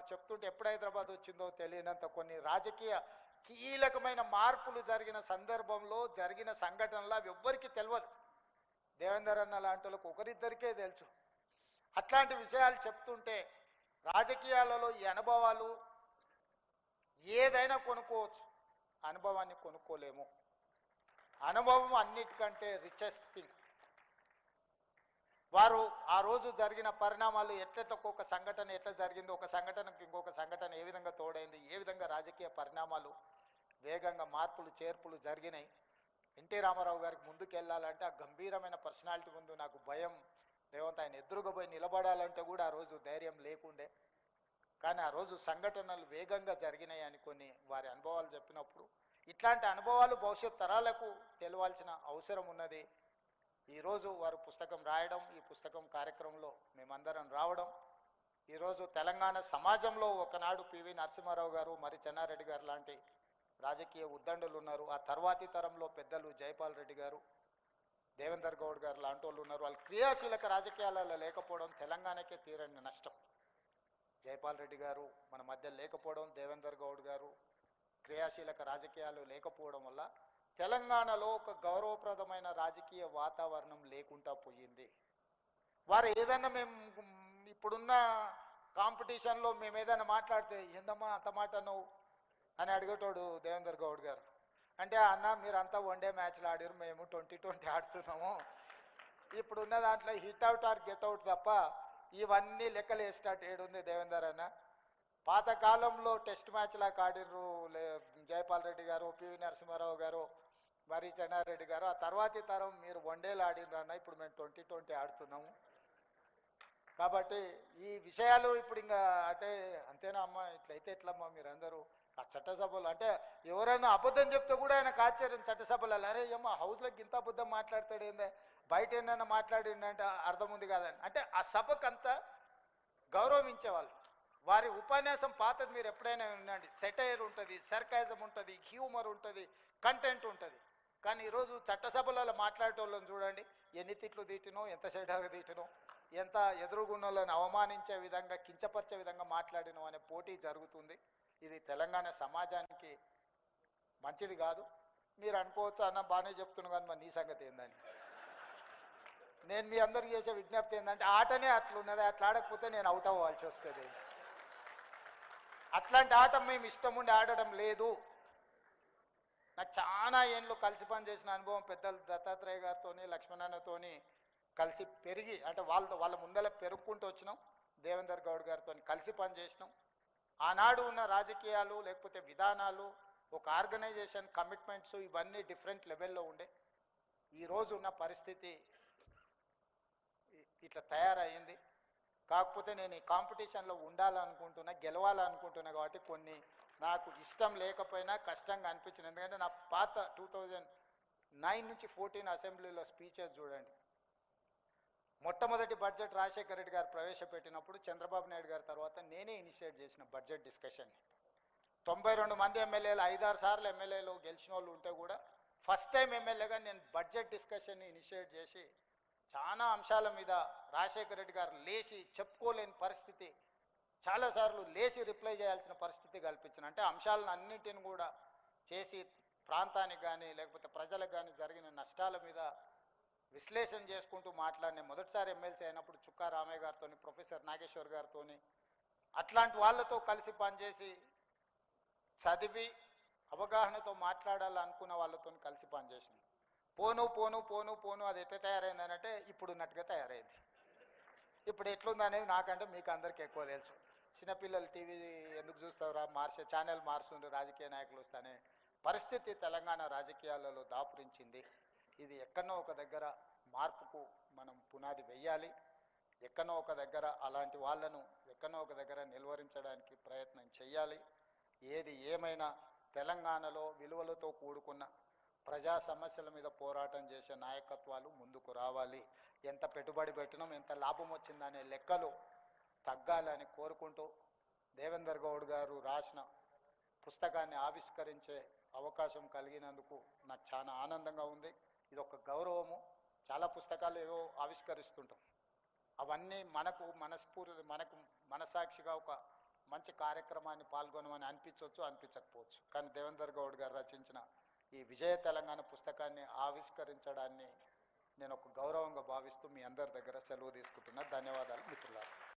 వారు చెప్తుంటే ఎప్పుడు హైదరాబాద్ వచ్చిందో తెలియనంత కొన్ని రాజకీయ కీలకమైన మార్పులు జరిగిన సందర్భంలో జరిగిన సంఘటనలు అవి ఎవ్వరికీ తెలియదు. దేవేందర్ అన్న లాంటి వాళ్ళకు ఒకరిద్దరికే తెలుసు. అట్లాంటి విషయాలు చెప్తుంటే రాజకీయాలలో ఈ అనుభవాలు ఏదైనా కొనుక్కోవచ్చు, అనుభవాన్ని కొనుక్కోలేము. అనుభవం అన్నిటికంటే రిచెస్ట్ థింగ్. వారు ఆ రోజు జరిగిన పరిణామాలు ఒక్కొక్క సంఘటన ఎట్లా జరిగిందో, ఒక సంఘటనకు ఇంకొక సంఘటన ఏ విధంగా తోడైంది, ఏ విధంగా రాజకీయ పరిణామాలు వేగంగా మార్పులు చేర్పులు జరిగినాయి. ఎన్టీ రామారావు గారికి ముందుకు వెళ్ళాలంటే ఆ గంభీరమైన పర్సనాలిటీ ముందు నాకు భయం. రేవంత్ ఆయన ఎదురుగా పోయి నిలబడాలంటే కూడా ఆ రోజు ధైర్యం లేకుండే. కానీ ఆ రోజు సంఘటనలు వేగంగా జరిగినాయి అని కొన్ని వారి అనుభవాలు చెప్పినప్పుడు ఇట్లాంటి అనుభవాలు భవిష్యత్ తరాలకు తెలియాల్సిన అవసరం ఉన్నది. ఈరోజు వారు పుస్తకం రాయడం, ఈ పుస్తకం కార్యక్రమంలో మేమందరం రావడం, ఈరోజు తెలంగాణ సమాజంలో ఒకనాడు పివి నరసింహారావు గారు, మరి చెన్నారెడ్డి గారు లాంటి రాజకీయ ఉద్దండులు ఉన్నారు. ఆ తర్వాతి తరంలో పెద్దలు జైపాల్ రెడ్డి గారు, దేవేందర్ గౌడ్ గారు లాంటి వాళ్ళు ఉన్నారు. వాళ్ళు క్రియాశీలక రాజకీయాలలో లేకపోవడం తెలంగాణకే తీరని నష్టం. జైపాల్ రెడ్డి గారు మన మధ్య లేకపోవడం, దేవేందర్ గౌడ్ గారు క్రియాశీలక రాజకీయాలు లేకపోవడం వల్ల తెలంగాణలో ఒక గౌరవప్రదమైన రాజకీయ వాతావరణం లేకుండా పోయింది. వారు ఏదన్నా మేము ఇప్పుడున్న కాంపిటీషన్లో మేము ఏదైనా మాట్లాడితే ఏందమ్మా అంత మాట నువ్వు అని అడిగేటోడు దేవేందర్ గౌడ్ గారు. అంటే అన్న మీరంతా వన్డే మ్యాచ్లు ఆడారు, మేము 2020 ఆడుతున్నాము. ఇప్పుడున్న దాంట్లో hit out or get out తప్ప ఇవన్నీ లెక్కలు వేసేటట్టు ఏడుంది దేవేందర్ అన్న. పాతకాలంలో టెస్ట్ మ్యాచ్లాగా ఆడిర్రు జైపాల్ రెడ్డి గారు, పివి నరసింహారావు గారు, మరి చెన్నారెడ్డి గారు. ఆ తర్వాతి తరం మీరు వన్డేలు ఆడినరు అన్న, ఇప్పుడు మేము 2020 ఆడుతున్నాము. కాబట్టి ఈ విషయాలు ఇప్పుడు ఇంకా అంటే అంతేనా అమ్మ, ఇట్లయితే ఎట్లమ్మా మీరందరూ ఆ చట్టసభలు అంటే ఎవరైనా అబద్ధం చెప్తే కూడా ఆయనకు ఆశ్చర్యం. చట్టసభలలో అరే అమ్మ హౌస్లోకి ఇంత అబద్ధం మాట్లాడతాడు ఏందే, బయట ఏమైనా మాట్లాడిండంటే అర్థం ఉంది కాదని. అంటే ఆ సభకు అంతా గౌరవించేవాళ్ళు. వారి ఉపన్యాసం పాతది మీరు ఎప్పుడైనా వినండి, సెటైర్ ఉంటుంది, సర్కాజం ఉంటుంది, హ్యూమర్ ఉంటుంది, కంటెంట్ ఉంటుంది. కానీ ఈరోజు చట్టసభలలో మాట్లాడేటోళ్ళని చూడండి, ఎన్ని తిట్లు తీటినో, ఎంత సెటైర్ తీటినో, ఎంత ఎదురుగున్నోళ్ళని అవమానించే విధంగా, కించపరిచే విధంగా మాట్లాడినో అనే పోటీ జరుగుతుంది. ఇది తెలంగాణ సమాజానికి మంచిది కాదు. మీరు అనుకోవచ్చు అన్న బాగానే చెప్తున్నాను కానీ మరి నీ సంగతి ఏందని. నేను మీ అందరికి చేసే విజ్ఞప్తి ఏంటంటే ఆటనే అట్లున్నది, అట్లా ఆడకపోతే నేను అవుట్ అవ్వాల్సి వస్తుంది. అట్లాంటి ఆట మేము ఇష్టం ఉండి ఆడడం లేదు. నాకు చాలా ఏళ్ళు కలిసి పనిచేసిన అనుభవం పెద్దలు దత్తాత్రేయ గారితో, లక్ష్మణన్నతో కలిసి పెరిగి, అంటే వాళ్ళ ముందర పెరుగుకుంటూ వచ్చినాం. దేవేందర్ గౌడ్ గారితో కలిసి పనిచేసినాం. ఆనాడు ఉన్న రాజకీయాలు లేకపోతే విధానాలు, ఒక ఆర్గనైజేషన్ కమిట్మెంట్స్ ఇవన్నీ డిఫరెంట్ లెవెల్లో ఉండే. ఈరోజు ఉన్న పరిస్థితి ఇట్లా తయారయ్యింది. కాకపోతే నేను ఈ కాంపిటీషన్లో ఉండాలనుకుంటున్నా, గెలవాలనుకుంటున్నా. కాబట్టి కొన్ని నాకు ఇష్టం లేకపోయినా కష్టంగా అనిపించింది. ఎందుకంటే నా పాత 2009 నుంచి 14 అసెంబ్లీలో స్పీచెస్ చూడండి. మొట్టమొదటి బడ్జెట్ రాజశేఖర రెడ్డి గారు ప్రవేశపెట్టినప్పుడు చంద్రబాబు నాయుడు గారి తర్వాత నేనే ఇనిషియేట్ చేసిన బడ్జెట్ డిస్కషన్ని. 92 మంది ఎమ్మెల్యేలు, 5-6 సార్లు ఎమ్మెల్యేలు గెలిచిన వాళ్ళు ఉంటే కూడా ఫస్ట్ టైం ఎమ్మెల్యేగా నేను బడ్జెట్ డిస్కషన్ని ఇనిషియేట్ చేసి చాలా అంశాల మీద రాజశేఖర రెడ్డి గారు లేచి చెప్పుకోలేని పరిస్థితి, చాలాసార్లు లేచి రిప్లై చేయాల్సిన పరిస్థితి కల్పించిన. అంటే అంశాలను అన్నింటిని కూడా చేసి ప్రాంతానికి కానీ లేకపోతే ప్రజలకు కానీ జరిగిన నష్టాల మీద విశ్లేషణ చేసుకుంటూ మాట్లాడిన మొదటిసారి ఎమ్మెల్సీ అయినప్పుడు చుక్కా రామయ్య గారితో, ప్రొఫెసర్ నాగేశ్వర్ గారితో, అట్లాంటి వాళ్ళతో కలిసి పనిచేసి చదివి అవగాహనతో మాట్లాడాలనుకున్న వాళ్ళతో కలిసి పనిచేసింది. పోను పోను పోను పోను అది ఎట్లా తయారైంది అని అంటే ఇప్పుడు ఉన్నట్టుగా తయారైంది. ఇప్పుడు ఎట్లుంది అనేది నాకంటే మీకు అందరికీ ఎక్కువ తెలుసు. చిన్నపిల్లలు టీవీ ఎందుకు చూస్తారా, మార్చే ఛానల్ మార్చుండ్రు రాజకీయ నాయకులు వస్తానే పరిస్థితి తెలంగాణ రాజకీయాలలో దాపురించింది. ఇది ఎక్కడో ఒక దగ్గర మార్పుకు మనం పునాది వెయ్యాలి. ఎక్కడో ఒక దగ్గర అలాంటి వాళ్ళను ఎక్కడో ఒక దగ్గర నిలువరించడానికి ప్రయత్నం చేయాలి. ఏది ఏమైనా తెలంగాణలో విలువలతో కూడుకున్న ప్రజా సమస్యల మీద పోరాటం చేసే నాయకత్వాలు ముందుకు రావాలి. ఎంత పెట్టుబడి పెట్టినాం, ఎంత లాభం వచ్చిందనే లెక్కలు తగ్గాలని కోరుకుంటూ దేవేందర్ గౌడ్ గారు రాసిన పుస్తకాన్ని ఆవిష్కరించే అవకాశం కలిగినందుకు నాకు చాలా ఆనందంగా ఉంది. ఇది ఒక గౌరవము. చాలా పుస్తకాలు ఏవో ఆవిష్కరిస్తుంటాం, అవన్నీ మనకు మనస్ఫూర్తి, మనకు మనసాక్షిగా ఒక మంచి కార్యక్రమాన్ని పాల్గొనమని అనిపించవచ్చు, అనిపించకపోవచ్చు. కానీ దేవేందర్ గౌడ్ గారు రచించిన ఈ విజయ తెలంగాణ పుస్తకాన్ని ఆవిష్కరించడాన్ని నేను ఒక గౌరవంగా భావిస్తూ మీ అందరి దగ్గర సెలవు తీసుకుంటున్నా. ధన్యవాదాలు మిత్రులారా.